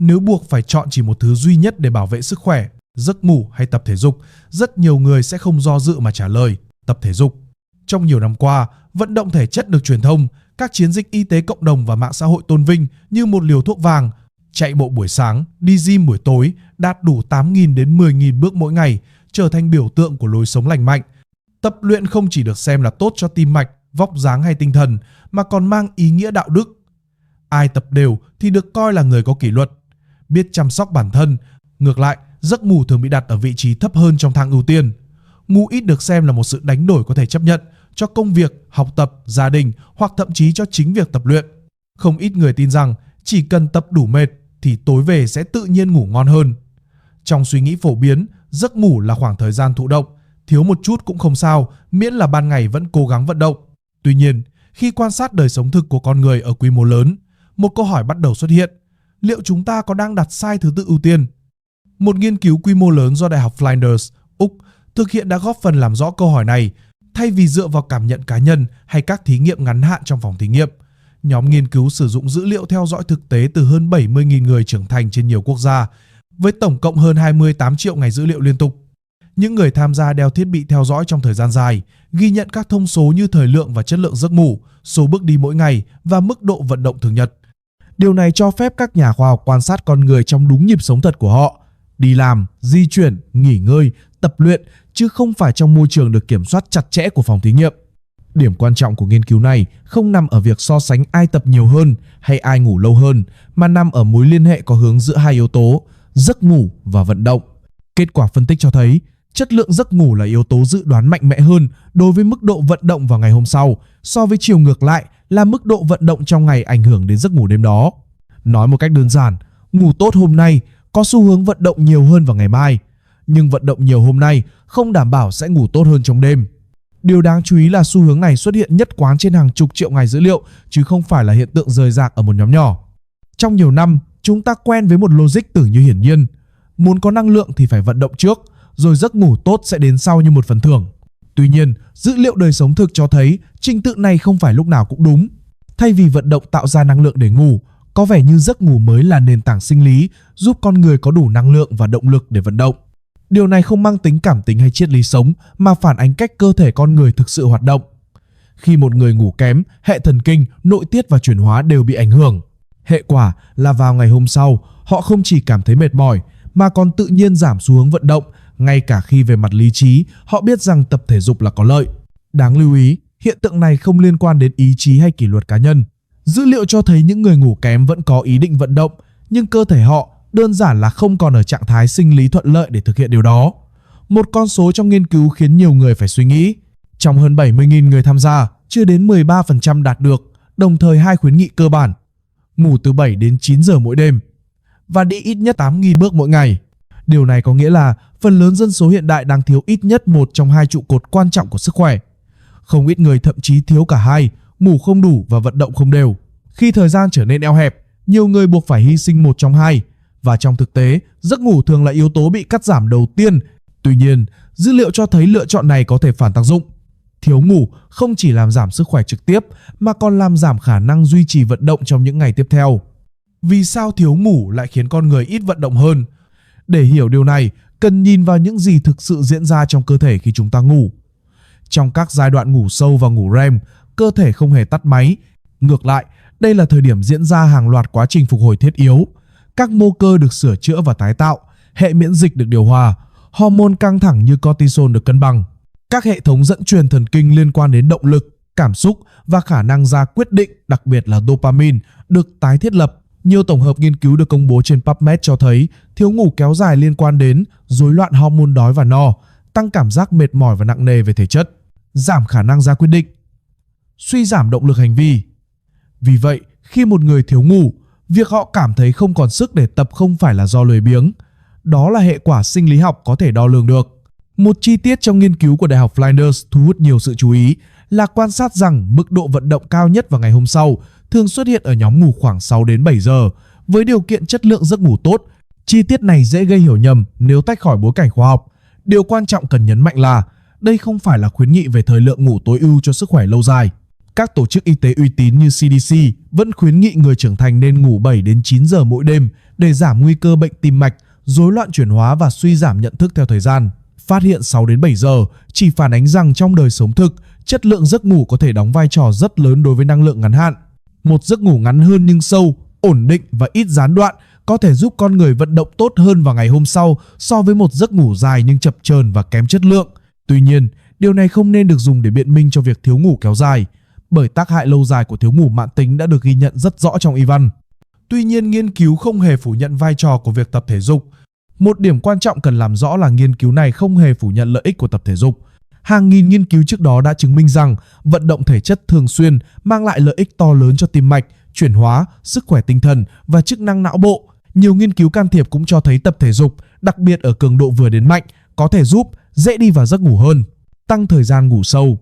Nếu buộc phải chọn chỉ một thứ duy nhất để bảo vệ sức khỏe, giấc ngủ hay tập thể dục, rất nhiều người sẽ không do dự mà trả lời tập thể dục. Trong nhiều năm qua, vận động thể chất được truyền thông, các chiến dịch y tế cộng đồng và mạng xã hội tôn vinh như một liều thuốc vàng. Chạy bộ buổi sáng, đi gym buổi tối, đạt đủ 8.000 đến 10.000 bước mỗi ngày, trở thành biểu tượng của lối sống lành mạnh. Tập luyện không chỉ được xem là tốt cho tim mạch, vóc dáng hay tinh thần, mà còn mang ý nghĩa đạo đức. Ai tập đều thì được coi là người có kỷ luật, biết chăm sóc bản thân. Ngược lại, giấc ngủ thường bị đặt ở vị trí thấp hơn trong thang ưu tiên. Ngủ ít được xem là một sự đánh đổi có thể chấp nhận cho công việc, học tập, gia đình hoặc thậm chí cho chính việc tập luyện. Không ít người tin rằng chỉ cần tập đủ mệt thì tối về sẽ tự nhiên ngủ ngon hơn. Trong suy nghĩ phổ biến, giấc ngủ là khoảng thời gian thụ động, thiếu một chút cũng không sao, miễn là ban ngày vẫn cố gắng vận động. Tuy nhiên, khi quan sát đời sống thực của con người ở quy mô lớn, một câu hỏi bắt đầu xuất hiện: liệu chúng ta có đang đặt sai thứ tự ưu tiên? Một nghiên cứu quy mô lớn do Đại học Flinders, Úc thực hiện đã góp phần làm rõ câu hỏi này. Thay vì dựa vào cảm nhận cá nhân hay các thí nghiệm ngắn hạn trong phòng thí nghiệm, nhóm nghiên cứu sử dụng dữ liệu theo dõi thực tế từ hơn 70.000 người trưởng thành trên nhiều quốc gia, với tổng cộng hơn 28 triệu ngày dữ liệu liên tục. Những người tham gia đeo thiết bị theo dõi trong thời gian dài, ghi nhận các thông số như thời lượng và chất lượng giấc ngủ, số bước đi mỗi ngày và mức độ vận động thường nhật. Điều này cho phép các nhà khoa học quan sát con người trong đúng nhịp sống thật của họ, đi làm, di chuyển, nghỉ ngơi, tập luyện, chứ không phải trong môi trường được kiểm soát chặt chẽ của phòng thí nghiệm. Điểm quan trọng của nghiên cứu này không nằm ở việc so sánh ai tập nhiều hơn hay ai ngủ lâu hơn, mà nằm ở mối liên hệ có hướng giữa hai yếu tố, giấc ngủ và vận động. Kết quả phân tích cho thấy, chất lượng giấc ngủ là yếu tố dự đoán mạnh mẽ hơn đối với mức độ vận động vào ngày hôm sau, so với chiều ngược lại là mức độ vận động trong ngày ảnh hưởng đến giấc ngủ đêm đó. Nói một cách đơn giản, ngủ tốt hôm nay có xu hướng vận động nhiều hơn vào ngày mai, nhưng vận động nhiều hôm nay không đảm bảo sẽ ngủ tốt hơn trong đêm. Điều đáng chú ý là xu hướng này xuất hiện nhất quán trên hàng chục triệu ngày dữ liệu, chứ không phải là hiện tượng rời rạc ở một nhóm nhỏ. Trong nhiều năm, chúng ta quen với một logic tưởng như hiển nhiên. Muốn có năng lượng thì phải vận động trước, rồi giấc ngủ tốt sẽ đến sau như một phần thưởng. Tuy nhiên, dữ liệu đời sống thực cho thấy trình tự này không phải lúc nào cũng đúng. Thay vì vận động tạo ra năng lượng để ngủ, có vẻ như giấc ngủ mới là nền tảng sinh lý giúp con người có đủ năng lượng và động lực để vận động. Điều này không mang tính cảm tính hay triết lý sống, mà phản ánh cách cơ thể con người thực sự hoạt động. Khi một người ngủ kém, hệ thần kinh, nội tiết và chuyển hóa đều bị ảnh hưởng. Hệ quả là vào ngày hôm sau, họ không chỉ cảm thấy mệt mỏi, mà còn tự nhiên giảm xu hướng vận động, ngay cả khi về mặt lý trí, họ biết rằng tập thể dục là có lợi. Đáng lưu ý, hiện tượng này không liên quan đến ý chí hay kỷ luật cá nhân. Dữ liệu cho thấy những người ngủ kém vẫn có ý định vận động, nhưng cơ thể họ đơn giản là không còn ở trạng thái sinh lý thuận lợi để thực hiện điều đó. Một con số trong nghiên cứu khiến nhiều người phải suy nghĩ. Trong hơn 70.000 người tham gia, chưa đến 13% đạt được, đồng thời hai khuyến nghị cơ bản: ngủ từ 7 đến 9 giờ mỗi đêm và đi ít nhất 8.000 bước mỗi ngày. Điều này có nghĩa là phần lớn dân số hiện đại đang thiếu ít nhất một trong hai trụ cột quan trọng của sức khỏe. Không ít người thậm chí thiếu cả hai, ngủ không đủ và vận động không đều. Khi thời gian trở nên eo hẹp, nhiều người buộc phải hy sinh một trong hai, và trong thực tế, giấc ngủ thường là yếu tố bị cắt giảm đầu tiên. Tuy nhiên, dữ liệu cho thấy lựa chọn này có thể phản tác dụng. Thiếu ngủ không chỉ làm giảm sức khỏe trực tiếp, mà còn làm giảm khả năng duy trì vận động trong những ngày tiếp theo. Vì sao thiếu ngủ lại khiến con người ít vận động hơn? Để hiểu điều này, cần nhìn vào những gì thực sự diễn ra trong cơ thể khi chúng ta ngủ. Trong các giai đoạn ngủ sâu và ngủ REM, cơ thể không hề tắt máy. Ngược lại, đây là thời điểm diễn ra hàng loạt quá trình phục hồi thiết yếu. Các mô cơ được sửa chữa và tái tạo, hệ miễn dịch được điều hòa, hormone căng thẳng như cortisol được cân bằng. Các hệ thống dẫn truyền thần kinh liên quan đến động lực, cảm xúc và khả năng ra quyết định, đặc biệt là dopamine, được tái thiết lập. Nhiều tổng hợp nghiên cứu được công bố trên PubMed cho thấy thiếu ngủ kéo dài liên quan đến rối loạn hormone đói và no, tăng cảm giác mệt mỏi và nặng nề về thể chất, giảm khả năng ra quyết định, suy giảm động lực hành vi. Vì vậy, khi một người thiếu ngủ, việc họ cảm thấy không còn sức để tập không phải là do lười biếng. Đó là hệ quả sinh lý học có thể đo lường được. Một chi tiết trong nghiên cứu của Đại học Flinders thu hút nhiều sự chú ý là quan sát rằng mức độ vận động cao nhất vào ngày hôm sau thường xuất hiện ở nhóm ngủ khoảng 6 đến 7 giờ, với điều kiện chất lượng giấc ngủ tốt. Chi tiết này dễ gây hiểu nhầm nếu tách khỏi bối cảnh khoa học. Điều quan trọng cần nhấn mạnh là đây không phải là khuyến nghị về thời lượng ngủ tối ưu cho sức khỏe lâu dài. Các tổ chức y tế uy tín như CDC vẫn khuyến nghị người trưởng thành nên ngủ 7 đến 9 giờ mỗi đêm để giảm nguy cơ bệnh tim mạch, rối loạn chuyển hóa và suy giảm nhận thức theo thời gian. Phát hiện 6 đến 7 giờ chỉ phản ánh rằng trong đời sống thực, chất lượng giấc ngủ có thể đóng vai trò rất lớn đối với năng lượng ngắn hạn. Một giấc ngủ ngắn hơn nhưng sâu, ổn định và ít gián đoạn có thể giúp con người vận động tốt hơn vào ngày hôm sau so với một giấc ngủ dài nhưng chập chờn và kém chất lượng. Tuy nhiên, điều này không nên được dùng để biện minh cho việc thiếu ngủ kéo dài, bởi tác hại lâu dài của thiếu ngủ mãn tính đã được ghi nhận rất rõ trong y văn. Tuy nhiên, nghiên cứu không hề phủ nhận vai trò của việc tập thể dục. Một điểm quan trọng cần làm rõ là nghiên cứu này không hề phủ nhận lợi ích của tập thể dục. Hàng nghìn nghiên cứu trước đó đã chứng minh rằng vận động thể chất thường xuyên mang lại lợi ích to lớn cho tim mạch, chuyển hóa, sức khỏe tinh thần và chức năng não bộ. Nhiều nghiên cứu can thiệp cũng cho thấy tập thể dục, đặc biệt ở cường độ vừa đến mạnh, có thể giúp dễ đi vào giấc ngủ hơn, tăng thời gian ngủ sâu,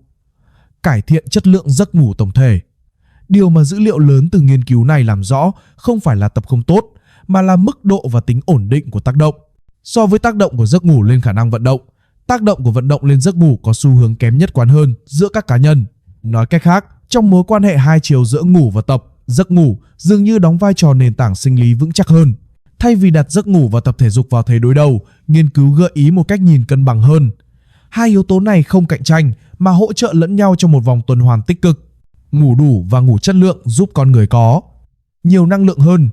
cải thiện chất lượng giấc ngủ tổng thể. Điều mà dữ liệu lớn từ nghiên cứu này làm rõ không phải là tập không tốt, mà là mức độ và tính ổn định của tác động. So với tác động của giấc ngủ lên khả năng vận động, tác động của vận động lên giấc ngủ có xu hướng kém nhất quán hơn giữa các cá nhân. Nói cách khác, trong mối quan hệ hai chiều giữa ngủ và tập, giấc ngủ dường như đóng vai trò nền tảng sinh lý vững chắc hơn. Thay vì đặt giấc ngủ và tập thể dục vào thế đối đầu, nghiên cứu gợi ý một cách nhìn cân bằng hơn. Hai yếu tố này không cạnh tranh mà hỗ trợ lẫn nhau trong một vòng tuần hoàn tích cực. Ngủ đủ và ngủ chất lượng giúp con người có nhiều năng lượng hơn,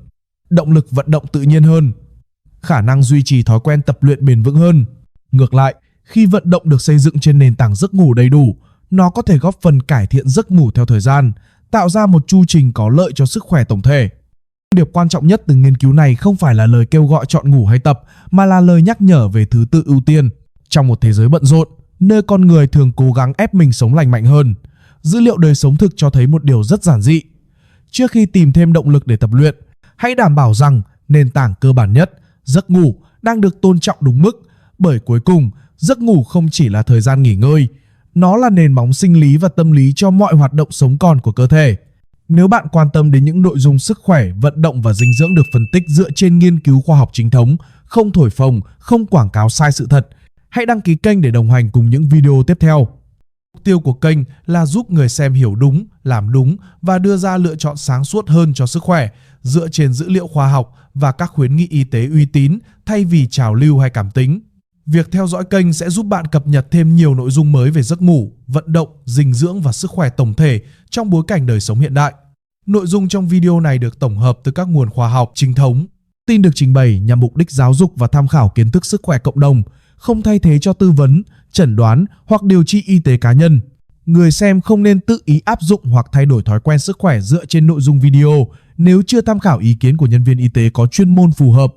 động lực vận động tự nhiên hơn, khả năng duy trì thói quen tập luyện bền vững hơn. Ngược lại, khi vận động được xây dựng trên nền tảng giấc ngủ đầy đủ, nó có thể góp phần cải thiện giấc ngủ theo thời gian, tạo ra một chu trình có lợi cho sức khỏe tổng thể. Điều quan trọng nhất từ nghiên cứu này không phải là lời kêu gọi chọn ngủ hay tập, mà là lời nhắc nhở về thứ tự ưu tiên. Trong một thế giới bận rộn, nơi con người thường cố gắng ép mình sống lành mạnh hơn, dữ liệu đời sống thực cho thấy một điều rất giản dị. Trước khi tìm thêm động lực để tập luyện, hãy đảm bảo rằng nền tảng cơ bản nhất, giấc ngủ, đang được tôn trọng đúng mức, bởi cuối cùng, giấc ngủ không chỉ là thời gian nghỉ ngơi, nó là nền móng sinh lý và tâm lý cho mọi hoạt động sống còn của cơ thể. Nếu bạn quan tâm đến những nội dung sức khỏe, vận động và dinh dưỡng được phân tích dựa trên nghiên cứu khoa học chính thống, không thổi phồng, không quảng cáo sai sự thật, hãy đăng ký kênh để đồng hành cùng những video tiếp theo. Mục tiêu của kênh là giúp người xem hiểu đúng, làm đúng và đưa ra lựa chọn sáng suốt hơn cho sức khỏe dựa trên dữ liệu khoa học và các khuyến nghị y tế uy tín thay vì trào lưu hay cảm tính. Việc theo dõi kênh sẽ giúp bạn cập nhật thêm nhiều nội dung mới về giấc ngủ, vận động, dinh dưỡng và sức khỏe tổng thể trong bối cảnh đời sống hiện đại. Nội dung trong video này được tổng hợp từ các nguồn khoa học chính thống. Tin được trình bày nhằm mục đích giáo dục và tham khảo kiến thức sức khỏe cộng đồng, không thay thế cho tư vấn, chẩn đoán hoặc điều trị y tế cá nhân. Người xem không nên tự ý áp dụng hoặc thay đổi thói quen sức khỏe dựa trên nội dung video nếu chưa tham khảo ý kiến của nhân viên y tế có chuyên môn phù hợp.